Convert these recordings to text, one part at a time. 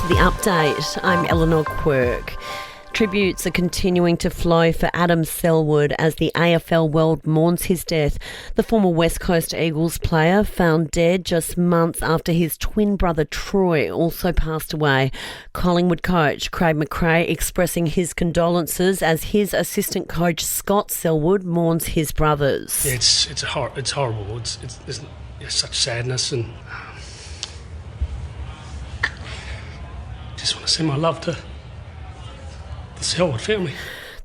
to The Update. I'm Eleanor Quirk. Tributes are continuing to flow for Adam Selwood as the AFL world mourns his death. The former West Coast Eagles player found dead just months after his twin brother Troy also passed away. Collingwood coach Craig McRae expressing his condolences as his assistant coach Scott Selwood mourns his brothers. Yeah, it's horrible. There's such sadness, and just want to send my love to the Selwood family.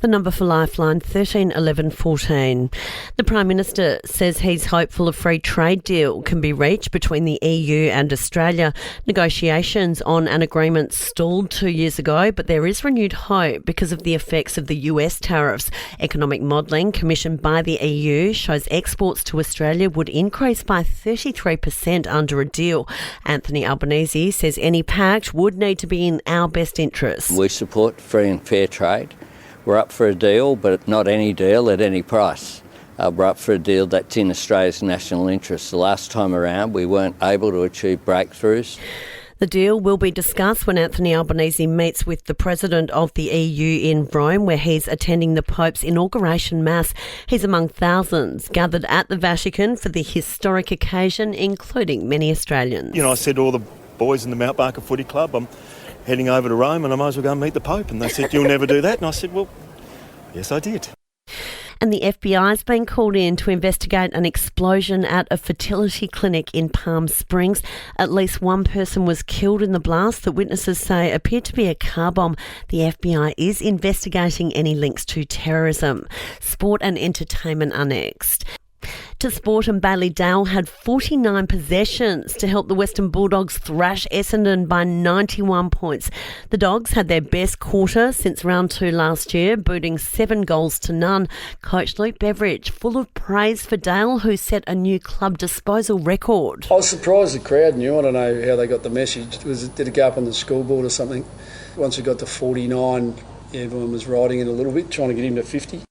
The number for Lifeline, 13 11 14. The Prime Minister says he's hopeful a free trade deal can be reached between the EU and Australia. Negotiations on an agreement stalled 2 years ago, but there is renewed hope because of the effects of the US tariffs. Economic modelling commissioned by the EU shows exports to Australia would increase by 33% under a deal. Anthony Albanese says any pact would need to be in our best interests. We support free and fair trade. We're up for a deal, but not any deal at any price. We're up for a deal that's in Australia's national interest. The last time around, we weren't able to achieve breakthroughs. The deal will be discussed when Anthony Albanese meets with the President of the EU in Rome, where he's attending the Pope's inauguration Mass. He's among thousands gathered at the Vatican for the historic occasion, including many Australians. I said to all the boys in the Mount Barker Footy Club, I'm heading over to Rome and I might as well go and meet the Pope. And they said, you'll never do that. And I said, well, yes, I did. And the FBI's been called in to investigate an explosion at a fertility clinic in Palm Springs. At least one person was killed in the blast that witnesses say appeared to be a car bomb. The FBI is investigating any links to terrorism. Sport and entertainment are next. To sport, and Bailey Dale had 49 possessions to help the Western Bulldogs thrash Essendon by 91 points. The Dogs had their best quarter since round 2 last year, booting 7 goals to none. Coach Luke Beveridge full of praise for Dale, who set a new club disposal record. I was surprised the crowd knew. I don't know how they got the message. Did it go up on the scoreboard or something? Once it got to 49, everyone was riding it a little bit, trying to get him to 50.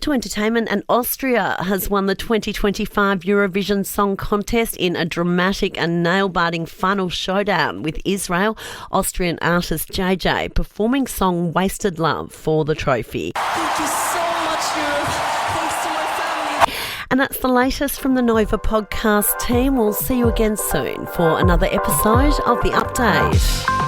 To entertainment, and Austria has won the 2025 Eurovision Song Contest in a dramatic and nail-biting final showdown with Israel. Austrian artist JJ performing song Wasted Love for the trophy. Thank you so much, Europe. Thanks to my family. And that's the latest from the Nova podcast team. We'll see you again soon for another episode of The Update.